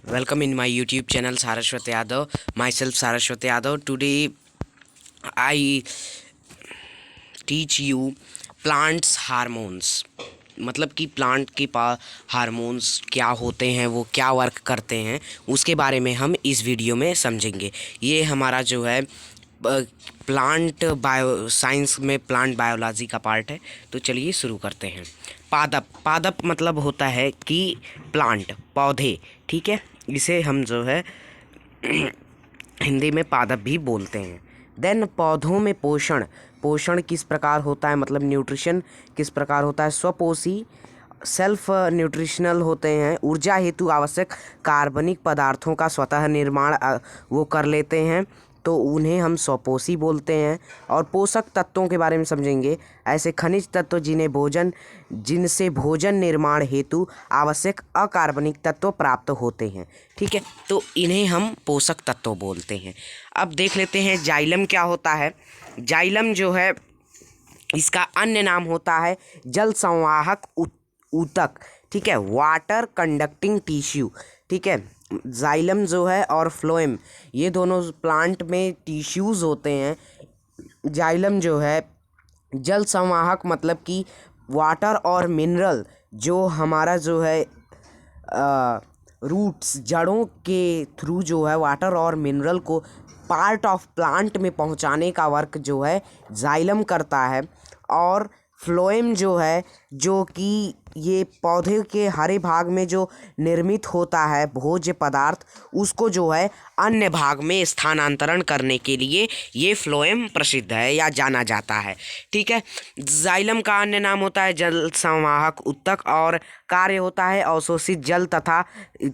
Welcome in my YouTube channel Saraswat Yadav. Myself Saraswat Yadav. Today I teach you plants hormones. मतलब कि plant के पास hormones क्या होते हैं, वो क्या वर्क करते हैं, उसके बारे में हम इस वीडियो में समझेंगे। ये हमारा जो है प्लांट बायो साइंस में प्लांट बायोलॉजी का पार्ट है। तो चलिए शुरू करते हैं। पादप पादप मतलब होता है कि प्लांट पौधे, ठीक है। इसे हम जो है हिंदी में पादप भी बोलते हैं। देन पौधों में पोषण पोषण किस प्रकार होता है, मतलब न्यूट्रिशन किस प्रकार होता है। स्वपोषी सेल्फ न्यूट्रिशनल होते हैं। ऊर्जा हेतु आवश्यक कार्बनिक पदार्थों का स्वतः निर्माण वो कर लेते हैं, तो उन्हें हम स्वपोषी बोलते हैं। और पोषक तत्वों के बारे में समझेंगे। ऐसे खनिज तत्व जिनसे भोजन निर्माण हेतु आवश्यक अकार्बनिक तत्व प्राप्त होते हैं, ठीक है। तो इन्हें हम पोषक तत्व बोलते हैं। अब देख लेते हैं जाइलम क्या होता है। जाइलम जो है, इसका अन्य नाम होता है जल संवाहक ऊतक, ठीक है, वाटर कंडक्टिंग टिश्यू, ठीक है। जाइलम जो है और फ्लोएम, ये दोनों प्लांट में टिश्यूज़ होते हैं। जाइलम जो है जल संवाहक, मतलब कि वाटर और मिनरल जो हमारा जो है रूट्स जड़ों के थ्रू जो है वाटर और मिनरल को पार्ट ऑफ प्लांट में पहुंचाने का वर्क जो है जाइलम करता है। और फ्लोएम जो है, जो कि ये पौधे के हरे भाग में जो निर्मित होता है भोज्य पदार्थ, उसको जो है अन्य भाग में स्थानांतरण करने के लिए ये फ्लोएम प्रसिद्ध है या जाना जाता है, ठीक है। जाइलम का अन्य नाम होता है जल संवाहक ऊतक और कार्य होता है अवशोषित जल तथा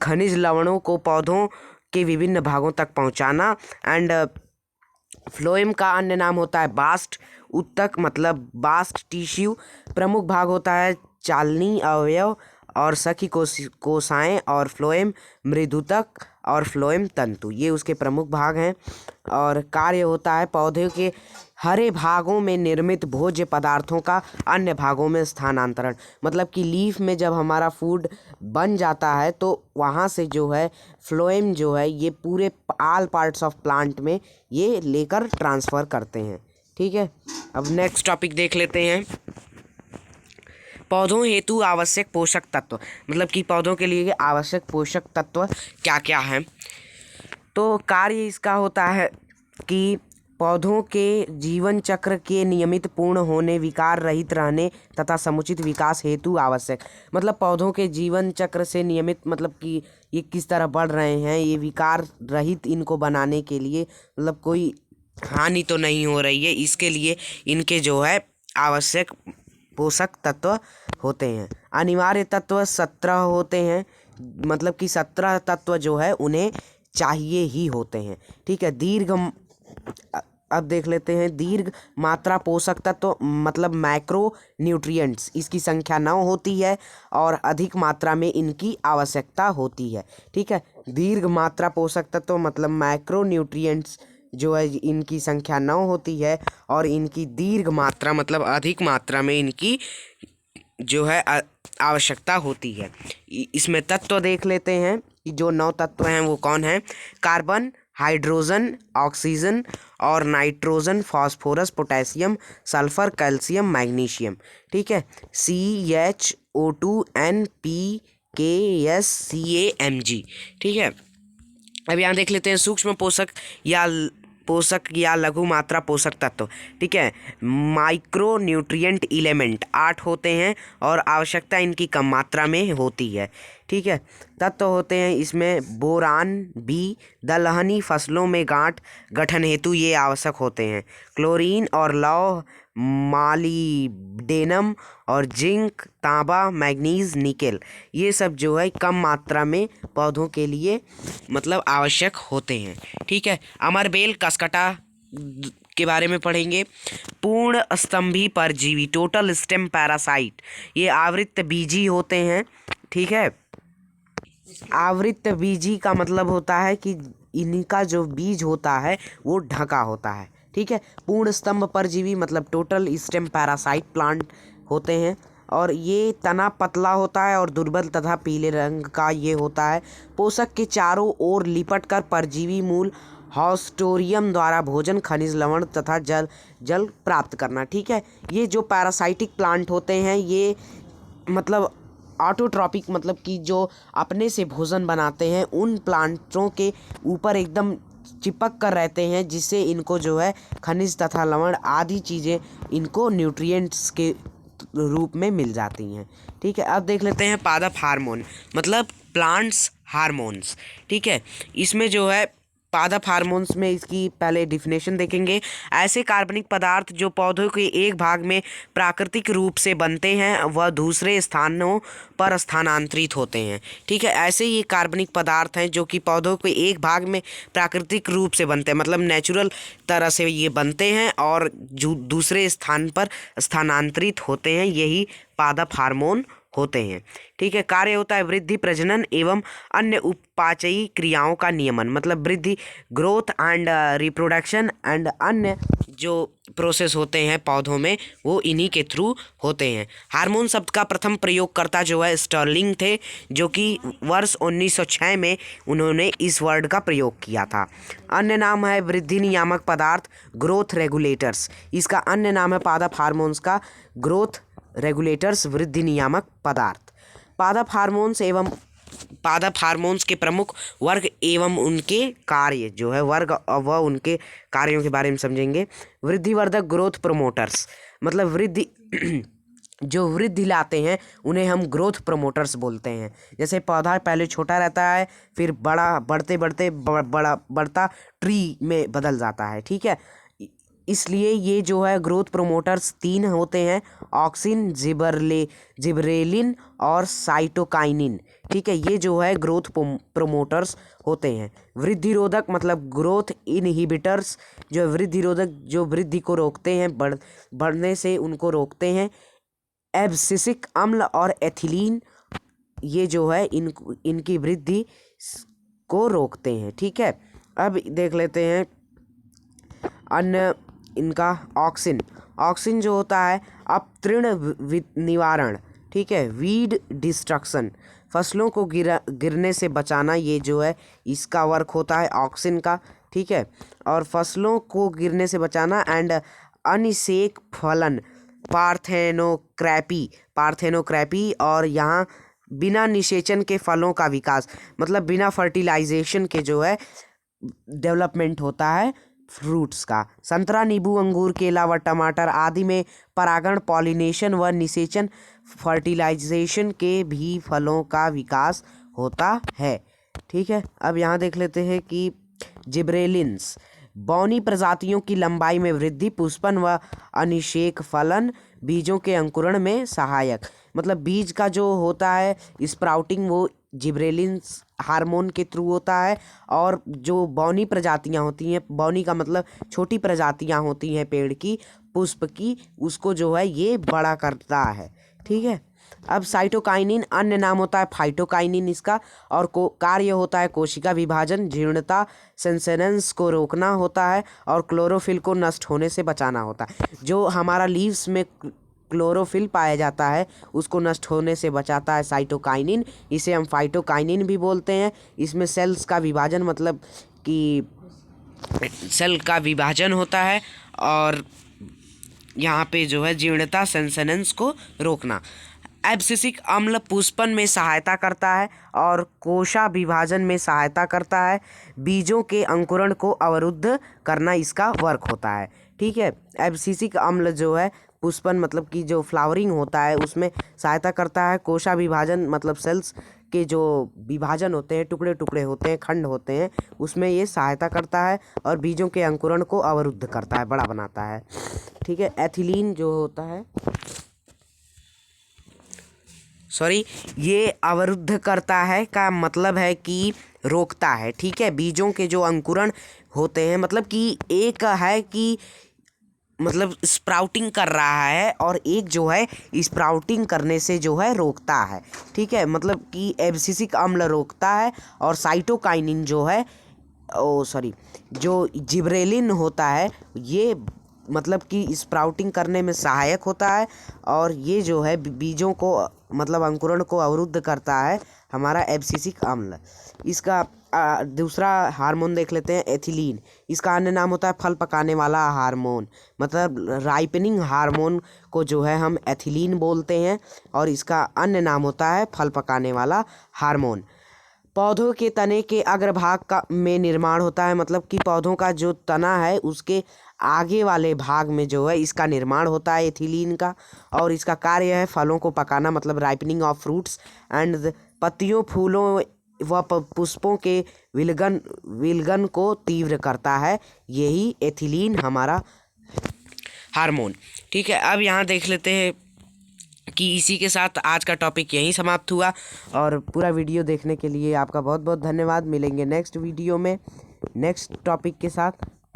खनिज लवणों को पौधों के विभिन्न भागों तक पहुंचाना। एंड फ्लोएम का अन्य नाम होता है बास्ट ऊतक, मतलब बास्ट टिश्यू। प्रमुख भाग होता है चालनी अवयव और सखी कोशाएं और फ्लोएम मृदुतक और फ्लोएम तंतु, ये उसके प्रमुख भाग हैं। और कार्य होता है पौधे के हरे भागों में निर्मित भोज्य पदार्थों का अन्य भागों में स्थानांतरण, मतलब कि लीफ में जब हमारा फूड बन जाता है तो वहाँ से जो है फ्लोएम जो है ये पूरे ऑल पार्ट्स ऑफ प्लांट में ये लेकर ट्रांसफ़र करते हैं, ठीक है। अब नेक्स्ट टॉपिक देख लेते हैं। पौधों हेतु आवश्यक पोषक तत्व, मतलब कि पौधों के लिए आवश्यक पोषक तत्व क्या क्या हैं। तो कार्य इसका होता है कि पौधों के जीवन चक्र के नियमित पूर्ण होने, विकार रहित रहने तथा समुचित विकास हेतु आवश्यक, मतलब पौधों के जीवन चक्र से नियमित, मतलब कि ये किस तरह बढ़ रहे हैं, ये विकार रहित इनको बनाने के लिए, मतलब कोई हानि तो नहीं हो रही है, इसके लिए इनके जो है आवश्यक पोषक तत्व होते हैं। अनिवार्य तत्व 17 होते हैं, मतलब कि 17 तत्व जो है उन्हें चाहिए ही होते हैं, ठीक है। अब देख लेते हैं दीर्घ मात्रा पोषक तत्व, मतलब मैक्रो न्यूट्रिएंट्स, इसकी संख्या 9 होती है और अधिक मात्रा में इनकी आवश्यकता होती है, ठीक है। दीर्घ मात्रा पोषक तत्व मतलब मैक्रो न्यूट्रिएंट्स जो है इनकी संख्या 9 होती है और इनकी दीर्घ मात्रा मतलब अधिक मात्रा में इनकी जो है आवश्यकता होती है। इसमें तत्व देख लेते हैं कि जो 9 तत्व हैं वो कौन हैं। कार्बन, हाइड्रोजन, ऑक्सीजन और nitrogen, phosphorus, potassium, sulphur, calcium, magnesium, ठीक है। CH2NPKSCAMG, ठीक है। अब यहाँ देख लेते हैं सूक्ष्म पोषक या लघु मात्रा पोषक तत्व, ठीक है। माइक्रो न्यूट्रिएंट एलिमेंट 8 होते हैं और आवश्यकता इनकी कम मात्रा में होती है, ठीक है। तत्व होते हैं इसमें बोरान बी, दलहनी फसलों में गांठ गठन हेतु ये आवश्यक होते हैं। क्लोरीन और लौह, मालिब्डेनम और जिंक, तांबा, मैग्नीज, निकेल, ये सब जो है कम मात्रा में पौधों के लिए मतलब आवश्यक होते हैं, ठीक है। अमरबेल कसकटा के बारे में पढ़ेंगे। पूर्ण स्तंभी परजीवी, टोटल स्टेम पैरासाइट, ये आवृत्त बीजी होते हैं, ठीक है। आवृत्त बीजी का मतलब होता है कि इनका जो बीज होता है वो ढका होता है, ठीक है। पूर्ण स्तंभ परजीवी मतलब टोटल स्टेम पैरासाइट प्लांट होते हैं। और ये तना पतला होता है और दुर्बल तथा पीले रंग का ये होता है। पोषक के चारों ओर लिपट कर परजीवी मूल हॉस्टोरियम द्वारा भोजन, खनिज, लवण तथा जल प्राप्त करना। ठीक है, ये जो पैरासाइटिक प्लांट होते हैं ये मतलब ऑटोट्रॉपिक मतलब कि जो अपने से भोजन बनाते हैं उन प्लांटों के ऊपर एकदम चिपक कर रहते हैं, जिससे इनको जो है खनिज तथा लवण आदि चीज़ें इनको न्यूट्रिएंट्स के रूप में मिल जाती हैं। ठीक है, अब देख लेते हैं पादप हार्मोन मतलब प्लांट्स हार्मोन्स। ठीक है, इसमें जो है पादप हार्मोन्स में इसकी पहले डिफिनेशन देखेंगे। ऐसे कार्बनिक पदार्थ जो पौधों के एक भाग में प्राकृतिक रूप से बनते हैं वह दूसरे स्थानों पर स्थानांतरित होते हैं। ठीक है, ऐसे ये कार्बनिक पदार्थ हैं जो कि पौधों के एक भाग में प्राकृतिक रूप से बनते हैं, मतलब नेचुरल तरह से ये बनते हैं और जो दूसरे स्थान पर स्थानांतरित होते हैं, यही पादप हार्मोन होते हैं। ठीक है, कार्य होता है वृद्धि, प्रजनन एवं अन्य उपापचयी क्रियाओं का नियमन, मतलब वृद्धि, ग्रोथ एंड रिप्रोडक्शन एंड अन्य जो प्रोसेस होते हैं पौधों में वो इन्हीं के थ्रू होते हैं। हार्मोन शब्द का प्रथम प्रयोगकर्ता जो है स्टर्लिंग थे, जो कि वर्ष 1906 में उन्होंने इस वर्ड का प्रयोग किया था। अन्य नाम है वृद्धि नियामक पदार्थ, ग्रोथ रेगुलेटर्स। इसका अन्य नाम है पादप हार्मोन्स का ग्रोथ रेगुलेटर्स, वृद्धि नियामक पदार्थ। पादप हार्मोन्स के प्रमुख वर्ग एवं उनके कार्य जो है वर्ग व उनके कार्यों के बारे में समझेंगे। वृद्धिवर्धक ग्रोथ प्रोमोटर्स, मतलब वृद्धि जो वृद्धि लाते हैं उन्हें हम ग्रोथ प्रोमोटर्स बोलते हैं। जैसे पौधा पहले छोटा रहता है फिर बड़ा बढ़ते बढ़ते बढ़ता ट्री में बदल जाता है। ठीक है, इसलिए ये जो है ग्रोथ प्रोमोटर्स 3 होते हैं, ऑक्सिन, जिबरेलिन और साइटोकाइनिन। ठीक है, ये जो है ग्रोथ प्रोमोटर्स होते हैं। वृद्धिरोधक मतलब ग्रोथ इनहिबिटर्स, जो वृद्धिरोधक जो वृद्धि को रोकते हैं, बढ़ने से उनको रोकते हैं। एब्सिसिक अम्ल और एथिलीन, ये जो है इनकी वृद्धि को रोकते हैं। ठीक है, अब देख लेते हैं अन्य इनका ऑक्सिन जो होता है अपतृण निवारण। ठीक है, वीड डिस्ट्रक्शन, फसलों को गिरने से बचाना, ये जो है इसका वर्क होता है ऑक्सिन का। ठीक है, और फसलों को गिरने से बचाना एंड अनिषेक फलन, पार्थेनोक्रैपी और यहाँ बिना निषेचन के फलों का विकास, मतलब बिना फर्टिलाइजेशन के जो है डेवलपमेंट होता है फ्रूट्स का। संतरा, नींबू, अंगूर, केला व टमाटर आदि में परागण, पॉलिनेशन व निषेचन, फर्टिलाइजेशन के भी फलों का विकास होता है। ठीक है, अब यहाँ देख लेते हैं कि जिब्रेलिन्स, बौनी प्रजातियों की लंबाई में वृद्धि, पुष्पन व अनिषेक फलन, बीजों के अंकुरण में सहायक, मतलब बीज का जो होता है स्प्राउटिंग वो जिब्रेलिन्स हार्मोन के थ्रू होता है। और जो बौनी प्रजातियां होती हैं, बौनी का मतलब छोटी प्रजातियां होती हैं पेड़ की, पुष्प की, उसको जो है ये बड़ा करता है। ठीक है, अब साइटोकाइनिन अन्य नाम होता है फाइटोकाइनिन इसका, और कार्य होता है कोशिका विभाजन, जीर्णता, सेंसेनेंस को रोकना होता है और क्लोरोफिल को नष्ट होने से बचाना होता है। जो हमारा लीव्स में क्लोरोफिल पाया जाता है उसको नष्ट होने से बचाता है साइटोकाइनिन, इसे हम फाइटोकाइनिन भी बोलते हैं। इसमें सेल्स का विभाजन मतलब कि सेल का विभाजन होता है और यहाँ पे जो है जीर्णता, सेंसेनेंस को रोकना। एब्सिसिक अम्ल पुष्पन में सहायता करता है और कोशा विभाजन में सहायता करता है। बीजों के अंकुरण को अवरुद्ध करना इसका वर्क होता है। ठीक है, एब्सिसिक अम्ल जो है पुष्पन मतलब कि जो फ्लावरिंग होता है उसमें सहायता करता है। कोशा विभाजन मतलब सेल्स के जो विभाजन होते हैं, टुकड़े टुकड़े होते हैं, खंड होते हैं, उसमें ये सहायता करता है और बीजों के अंकुरण को अवरुद्ध करता है, बड़ा बनाता है। ठीक है, एथिलीन जो होता है ये अवरुद्ध करता है का मतलब है कि रोकता है। ठीक है, बीजों के जो अंकुरण होते हैं, मतलब कि एक है कि मतलब स्प्राउटिंग कर रहा है और एक जो है स्प्राउटिंग करने से जो है रोकता है। ठीक है, मतलब कि एब्सिसिक अम्ल रोकता है और साइटोकाइनिन जो है जो जिब्रेलिन होता है ये मतलब कि स्प्राउटिंग करने में सहायक होता है। और ये जो है बीजों को मतलब अंकुरण को अवरुद्ध करता है हमारा एब्सिसिक अम्ल। इसका दूसरा हार्मोन देख लेते हैं, एथिलीन। इसका अन्य नाम होता है फल पकाने वाला हार्मोन, मतलब राइपनिंग हार्मोन को जो है हम एथिलीन बोलते हैं। और इसका अन्य नाम होता है फल पकाने वाला हार्मोन। पौधों के तने के अग्रभाग का में निर्माण होता है, मतलब कि पौधों का जो तना है उसके आगे वाले भाग में जो है इसका निर्माण होता है एथिलीन का। और इसका कार्य है फलों को पकाना, मतलब राइपनिंग ऑफ फ्रूट्स। एंड पत्तियों, फूलों व पुष्पों के विलगन को तीव्र करता है, यही एथिलीन हमारा हार्मोन। ठीक है, अब यहाँ देख लेते हैं कि इसी के साथ आज का टॉपिक यहीं समाप्त हुआ। और पूरा वीडियो देखने के लिए आपका बहुत बहुत धन्यवाद। मिलेंगे नेक्स्ट वीडियो में नेक्स्ट टॉपिक के साथ,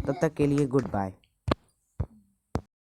तब तक के लिए गुड बाय।